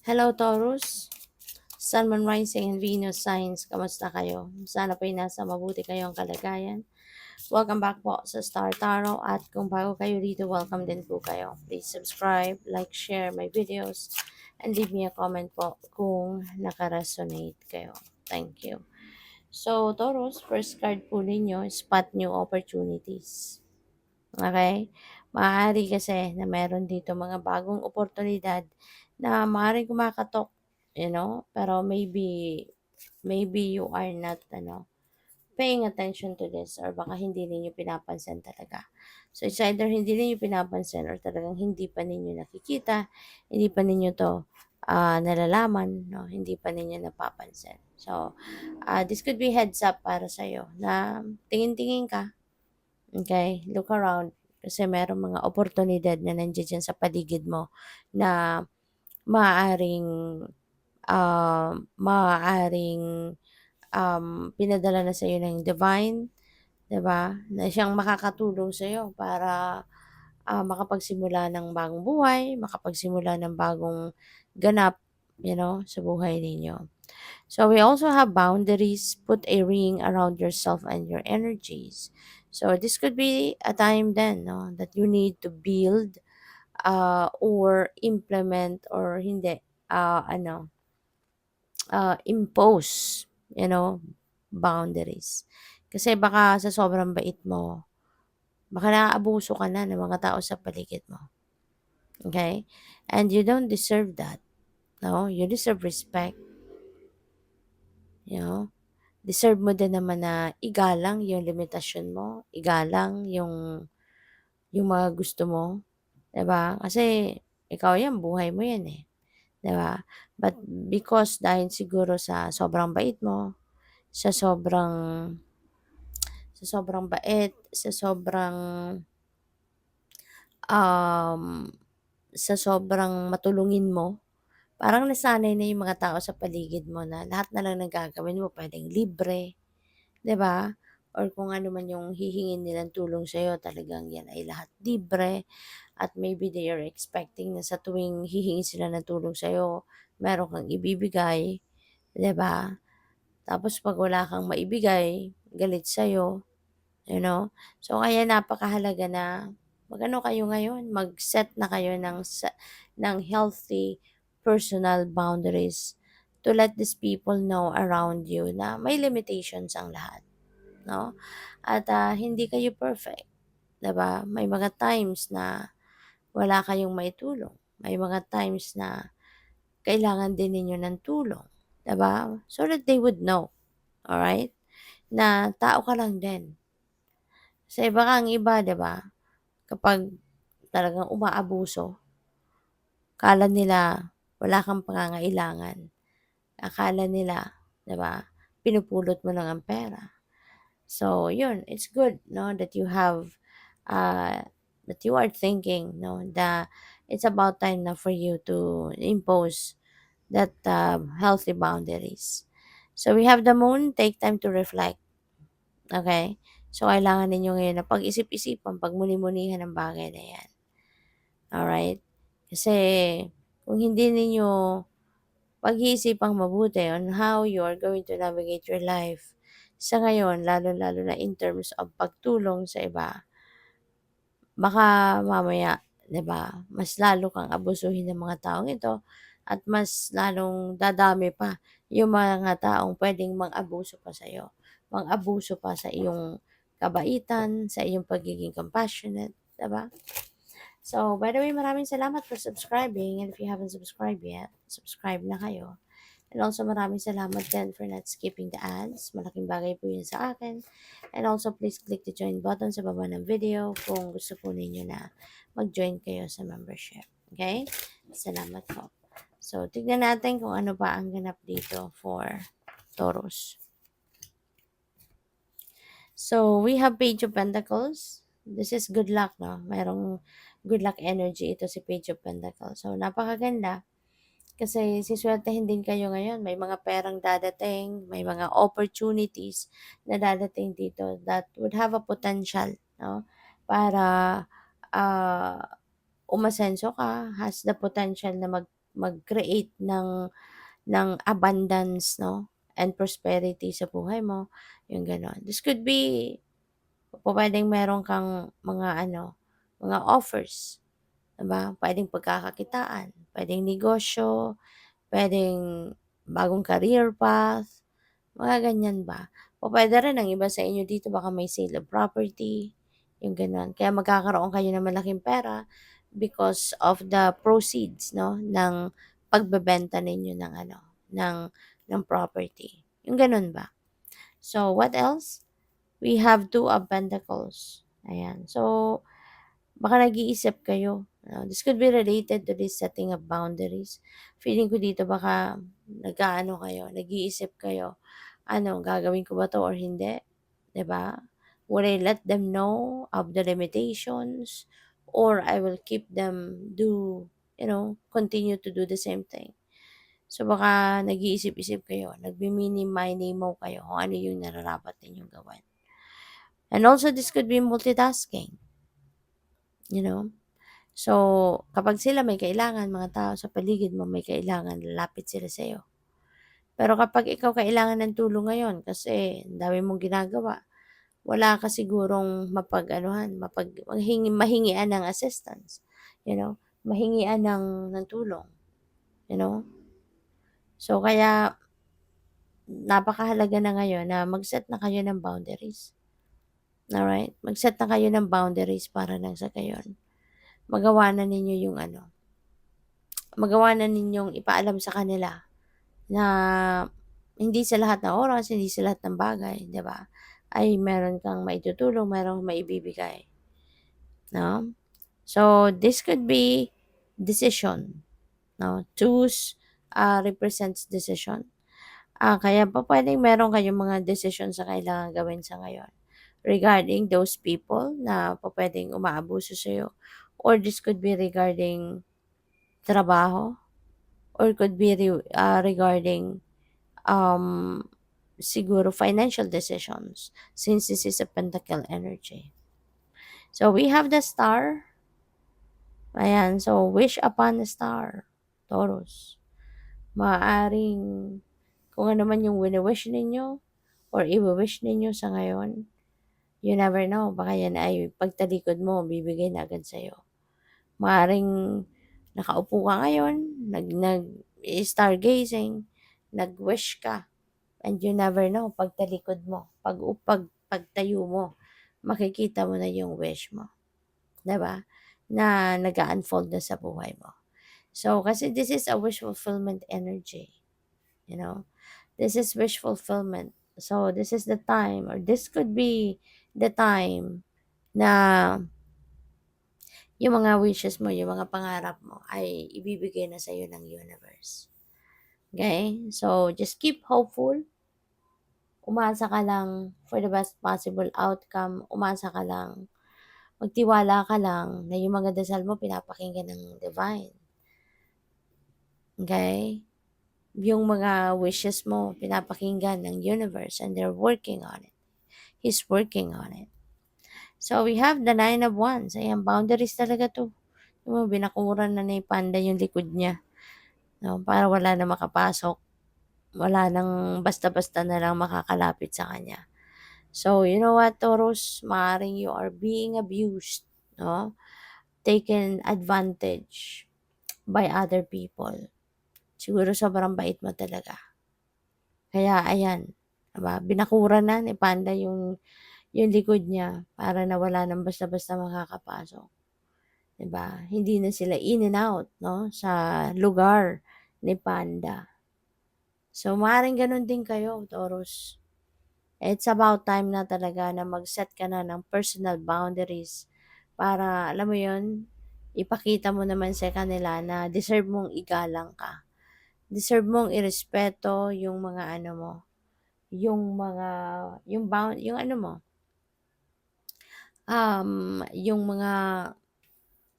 Hello, Taurus. Sun, Moon, Rising, and Venus signs. Kamusta kayo? Sana po'y nasa mabuti kayong kalagayan. Welcome back po sa Star Tarot. At kung bago kayo dito, welcome din po kayo. Please subscribe, like, share my videos, and leave me a comment po kung nakaresonate kayo. Thank you. So, Taurus, first card po ninyo, spot new opportunities. Okay? Maaari kasi na meron dito mga bagong oportunidad na maaaring kumakatok, pero maybe you are not, paying attention to this or baka hindi ninyo pinapansin talaga. So, it's either hindi ninyo pinapansin or talagang hindi pa ninyo nakikita, hindi pa ninyo to nalalaman, no? Hindi pa ninyo napapansin. So, this could be heads up para sa'yo na tingin-tingin ka. Okay, look around kasi merong mga oportunidad na nandiyan sa paligid mo na maaaring maaaring pinadala na sa iyo ng divine, 'di ba? Na siyang makakatulong sa iyo para makapagsimula ng bagong buhay, makapagsimula ng bagong ganap, sa buhay ninyo. So we also have boundaries. Put a ring around yourself and your energies. So this could be a time then, no, that you need to build or implement or hindi impose, boundaries. Kasi baka sa sobrang bait mo, baka naaabuso ka na ng mga tao sa paligid mo. Okay? And you don't deserve that. No? You deserve respect. You know? Deserve mo din naman na igalang yung limitasyon mo, igalang yung mga gusto mo, 'di ba? Kasi ikaw 'yan, buhay mo 'yan eh, 'di ba? But because dahil siguro sa sobrang bait mo, sa sobrang sa sobrang bait, um, sa sobrang matulungin mo, parang nasanay na yung mga tao sa paligid mo na lahat na lang ng gagawin mo puwedeng libre. 'Di ba? Or kung ano man yung hihingin nilang tulong sa'yo talagang yan ay lahat libre at maybe they are expecting na sa tuwing hihingi sila ng tulong sa'yo, meron kang ibibigay, 'di ba? Tapos 'pag wala kang maibigay, galit sa'yo, you know? So, kaya napakahalaga na mag-ano kayo ngayon, mag-set na kayo ng healthy personal boundaries to let these people know around you na may limitations ang lahat. No? At hindi kayo perfect, 'di ba? May mga times na wala kayong maitulong. May mga times na kailangan din ninyo ng tulong, 'di ba? So that they would know, all right? Na tao ka lang din. Sa iba kang iba, 'di ba? Kapag talagang umaabuso, akala nila wala kang pangangailangan. Akala nila, 'di ba? Pinupulot mo lang ang pera. So, yun, it's good, no, that you have, that you are thinking, no, that it's about time na for you to impose that healthy boundaries. So, we have the moon, take time to reflect, okay? So, kailangan ninyo ngayon na pag-isip-isipan, pagmuni-munihan ang bagay na yan. Alright? Kasi, kung hindi ninyo pag-iisipang mabuti on how you are going to navigate your life sa ngayon, lalo-lalo na in terms of pagtulong sa iba, baka mamaya, 'di ba, mas lalo kang abusuhin ng mga taong ito at mas lalong dadami pa yung mga taong puwedeng mang-abuso pa sa'yo, mang-abuso pa sa iyong kabaitan, sa iyong pagiging compassionate, 'di ba? So, by the way, maraming salamat for subscribing and if you haven't subscribed yet, subscribe na kayo. And also maraming salamat din for not skipping the ads. Malaking bagay po yun sa akin. And also please click the join button sa baba ng video kung gusto po ninyo na mag-join kayo sa membership. Okay? Salamat po. So, tignan natin kung ano pa ang ganap dito for Taurus. So, we have Page of Pentacles. This is good luck, no? Mayroong good luck energy ito si Page of Pentacles. So, napakaganda. Kasi siswertehin din kayo ngayon. May mga perang dadating, may mga opportunities na dadating dito that would have a potential, no? Para umasenso ka, has the potential na mag-create ng abundance, 'no, and prosperity sa buhay mo, yung gano'n. This could be pupuwedeng meron kang mga ano, mga offers, 'di ba? Puwedeng pagkakakitaan, puwedeng negosyo, puwedeng bagong career path, mga ganyan ba. Pupuwede rin ang iba sa inyo dito baka may sale of property, yung gano'n. Kaya magkakaroon kayo ng malaking pera because of the proceeds, 'no, ng pagbebenta ninyo ng ano, ng ng property, yung gano'n ba. So, what else? We have Two of Pentacles, ayan. So, baka nag-iisip kayo, this could be related to this setting of boundaries. Feeling ko dito baka nag-aano kayo, nag-iisip kayo, ano, gagawin ko ba 'to or hindi, 'di ba? Will I let them know of the limitations or I will keep them continue to do the same thing. So, baka nag-iisip-isip kayo, nagmi-mini-mini-mo kayo kung ano yung nararapat ninyong gawin. And also, this could be multitasking, you know? So, kapag sila may kailangan, mga tao sa paligid mo may kailangan, lalapit sila sa'yo. Pero kapag ikaw kailangan ng tulong ngayon kasi ang dami mong ginagawa, wala ka sigurong mahingian ng assistance, mahingian ng tulong, you know. So, kaya napakahalaga na ngayon na mag-set na kayo ng boundaries. Alright? Mag-set na kayo ng boundaries para nang sa gayon, magawa na ninyo yung magawa na ninyong ipaalam sa kanila na hindi sa lahat ng oras, hindi sa lahat ng bagay, 'di ba, ay meron kang maitutulong, meron kang maibibigay, 'no? So, this could be decision, 'no? Choose, represents decision. Kaya pupuwedeng meron kayong mga desisyon sa kailangang gawin sa ngayon regarding those people na pupuwedeng umaabuso sa'yo or this could be regarding trabaho or could be regarding, um, siguro financial decisions since this is a pentacle energy. So, we have the star. Ayan, so wish upon a star, Taurus. Maaaring kung ano man yung wini-wish ninyo or iwi-wish ninyo sa ngayon, you never know, baka yan ay pagtalikod mo bibigay na agad sa'yo. Maaaring nakaupo ka ngayon, stargazing, nag-wish ka, and you never know, pagtalikod mo, pagtayo mo, makikita mo na yung wish mo, 'di ba? Na nag-a-unfold na sa buhay mo. So, kasi this is a wish fulfillment energy, you know? This is wish fulfillment. So, this is the time or this could be the time na yung mga wishes mo, yung mga pangarap mo ay ibibigay na sa'yo ng universe. Okay? So, just keep hopeful. Umasa ka lang for the best possible outcome. Umasa ka lang. Magtiwala ka lang na yung mga dasal mo pinapakinggan ng divine. Okay? Yung mga wishes mo pinapakinggan ng universe and they're working on it. He's working on it. So, we have the Nine of Wands. Ayan, boundaries talaga to. Binakuran na ni Panda yung likod niya. No, para wala na makapasok. Wala nang basta-basta na lang makakalapit sa kanya. So, you know what, Taurus? Maaaring you are being abused, no? Taken advantage by other people. Siguro sobrang bait mo talaga. Kaya ayan, diba? Binakura na ni Panda yung likod niya para na wala nang basta-basta makakapasok. 'Di ba? Hindi na sila in and out, no, sa lugar ni Panda. So, maaaring gano'n din kayo, Taurus. It's about time na talaga na mag-set ka na ng personal boundaries para, alam mo 'yun, ipakita mo naman sa kanila na deserve mong igalang ka. Deserve mong irespeto yung mga ano mo, yung ano mo, yung mga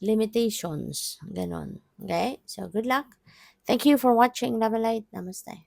limitations, gano'n. Okay? So, good luck. Thank you for watching. Love and light. Namaste.